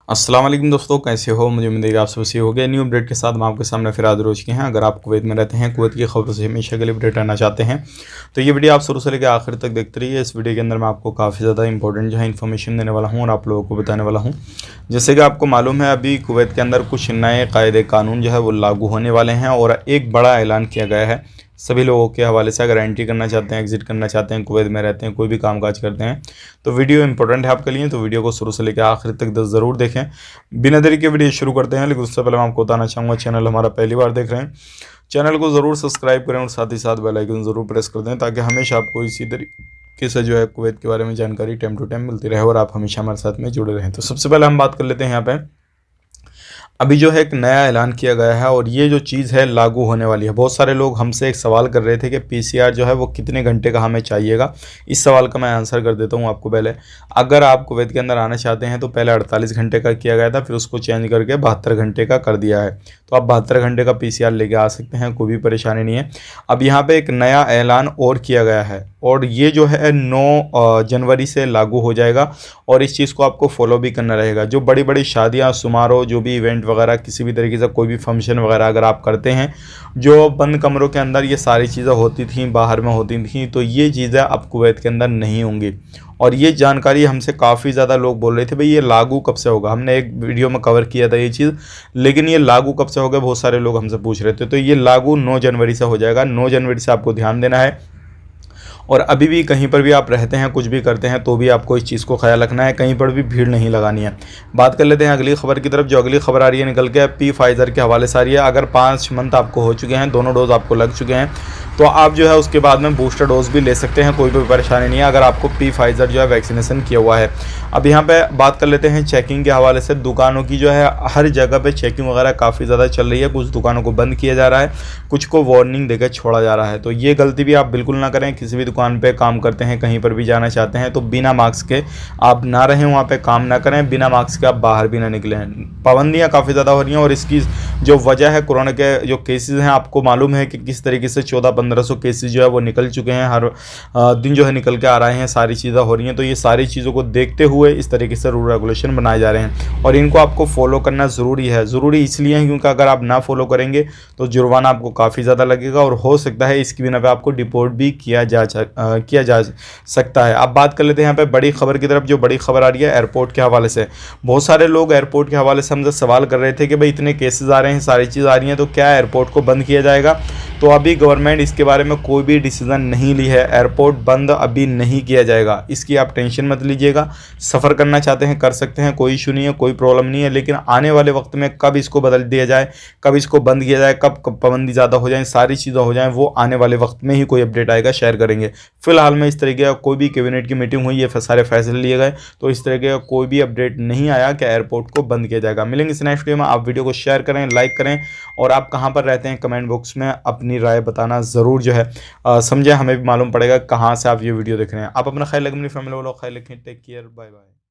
अस्सलाम वालेकुम दोस्तों, कैसे हो? मुझे उम्मीद है कि आप सब सही हो गए। न्यू अपडेट के साथ हम आपके सामने फिर आज रोज के हैं। अगर आप कुवैत में रहते हैं, कुवैत की खबरों से हमेशा के लिए अपडेट रहना चाहते हैं तो ये वीडियो आप शुरू से लेकर आखिर तक देखते रहिए। इस वीडियो के अंदर मैं आपको काफ़ी ज़्यादा इंपॉर्टेंट जो है इन्फॉर्मेशन देने वाला हूँ और आप लोगों को बताने वाला हूँ। जैसे कि आपको मालूम है, अभी कुवैत के अंदर कुछ नए कायदे कानून जो है वो लागू होने वाले हैं और एक बड़ा ऐलान किया गया है सभी लोगों के हवाले से। अगर एंट्री करना चाहते हैं, एग्जिट करना चाहते हैं, कुवैत में रहते हैं, कोई भी कामकाज करते हैं तो वीडियो इंपॉर्टेंट है आपके लिए। तो वीडियो को शुरू से लेकर आखिर तक ज़रूर देखें। बिना देरी के वीडियो शुरू करते हैं, लेकिन उससे पहले मैं आपको बताना चाहूँगा, चैनल हमारा पहली बार देख रहे हैं, चैनल को ज़रूर सब्सक्राइब करें और साथ ही साथ बेल आइकन ज़रूर प्रेस कर दें ताकि हमेशा आपको इसी तरीके से जो है कुवैत के बारे में जानकारी टाइम टू टाइम मिलती रहे और आप हमेशा हमारे साथ में जुड़े रहें। तो सबसे पहले हम बात कर लेते हैं यहाँ पे, अभी जो है एक नया ऐलान किया गया है और ये जो चीज़ है लागू होने वाली है। बहुत सारे लोग हमसे एक सवाल कर रहे थे कि पीसीआर जो है वो कितने घंटे का हमें चाहिएगा। इस सवाल का मैं आंसर कर देता हूँ आपको। पहले अगर आप कुवैत के अंदर आना चाहते हैं तो पहले 48 घंटे का किया गया था, फिर उसको चेंज करके 72 घंटे का कर दिया है। तो आप 72 घंटे का पीसीआर लेके आ सकते हैं, कोई भी परेशानी नहीं है। अब यहाँ पर एक नया ऐलान और किया गया है और ये जो है 9 जनवरी से लागू हो जाएगा और इस चीज़ को आपको फॉलो भी करना रहेगा। जो बड़ी बड़ी शादियाँ, समारोह, जो भी इवेंट वगैरह, किसी भी तरीके से कोई भी फंक्शन वगैरह अगर आप करते हैं, जो बंद कमरों के अंदर ये सारी चीज़ें होती थी, बाहर में होती थी, तो ये चीज़ें अब कुवैत के अंदर नहीं होंगी। और ये जानकारी हमसे काफ़ी ज़्यादा लोग बोल रहे थे, भाई ये लागू कब से होगा। हमने एक वीडियो में कवर किया था ये चीज़, लेकिन ये लागू कब से होगा बहुत सारे लोग हमसे पूछ रहे थे। तो ये लागू 9 जनवरी से हो जाएगा। 9 जनवरी से आपको ध्यान देना है। और अभी भी कहीं पर भी आप रहते हैं, कुछ भी करते हैं, तो भी आपको इस चीज़ को ख्याल रखना है, कहीं पर भी भीड़ नहीं लगानी है। बात कर लेते हैं अगली खबर की तरफ। जो अगली खबर आ रही है निकल के Pfizer के हवाले से आ रही है। अगर 5 मंथ आपको हो चुके हैं, दोनों डोज आपको लग चुके हैं, तो आप जो है उसके बाद में बूस्टर डोज भी ले सकते हैं, कोई भी परेशानी नहीं है अगर आपको Pfizer जो है वैक्सीनेशन किया हुआ है। अब यहाँ पे बात कर लेते हैं चेकिंग के हवाले से। दुकानों की जो है हर जगह पे चेकिंग वगैरह काफ़ी ज़्यादा चल रही है। कुछ दुकानों को बंद किया जा रहा है, कुछ को वार्निंग देकर छोड़ा जा रहा है। तो ये गलती भी आप बिल्कुल ना करें। किसी भी दुकान पे काम करते हैं, कहीं पर भी जाना चाहते हैं, तो बिना मास्क के आप ना रहें, वहाँ पे काम ना करें, बिना मास्क के आप बाहर भी ना निकलें। पाबंदियाँ काफ़ी ज़्यादा हो रही हैं और इसकी जो वजह है, कोरोना के जो केसेस हैं, आपको मालूम है कि किस तरीके से 1400-1500 केसेस जो है वो निकल चुके हैं, हर दिन जो है निकल के आ रहे हैं, सारी चीज़ें हो रही हैं। तो ये सारी चीज़ों को देखते हुए इस तरीके से रूल रेगुलेशन बनाए जा रहे हैं और इनको आपको फॉलो करना ज़रूरी है। ज़रूरी इसलिए है क्योंकि अगर आप ना फॉलो करेंगे तो जुर्माना आपको काफ़ी ज़्यादा लगेगा और हो सकता है इसकी बिना पे आपको डिपोर्ट भी किया जा सकता है। अब बात कर लेते हैं यहाँ पे बड़ी खबर की तरफ। जो बड़ी खबर आ रही है एयरपोर्ट के हवाले से, बहुत सारे लोग एयरपोर्ट के हवाले से हमसे सवाल कर रहे थे कि भाई इतने केसेस आ रहे हैं, सारी चीज़ आ रही हैं, तो क्या एयरपोर्ट को बंद किया जाएगा? तो अभी गवर्नमेंट इसके बारे में कोई भी डिसीजन नहीं ली है। एयरपोर्ट बंद अभी नहीं किया जाएगा, इसकी आप टेंशन मत लीजिएगा। सफ़र करना चाहते हैं कर सकते हैं, कोई इशू नहीं है, कोई प्रॉब्लम नहीं है। लेकिन आने वाले वक्त में कब इसको बदल दिया जाए, कब इसको बंद किया जाए, कब पाबंदी ज़्यादा हो जाए, सारी चीज़ें हो जाएँ, वो आने वाले वक्त में ही कोई अपडेट आएगा, शेयर करेंगे। फिलहाल में इस तरीके का कोई भी कैबिनेट की मीटिंग हुई, ये सारे फैसले लिए गए, तो इस तरीके का कोई भी अपडेट नहीं आया कि एयरपोर्ट को बंद किया जाएगा। मिलेंगे इस नेक्स्ट वीडियो में। आप वीडियो को शेयर करें, लाइक करें और आप कहाँ पर रहते हैं कमेंट बॉक्स में अपनी राय बताना ज़रूर जो है समझें, हमें भी मालूम पड़ेगा कहाँ से आप ये वीडियो देख रहे हैं। आप अपना ख्याल रखें, अपनी फैमिली वालों का ख्याल रखें। Take care, bye bye.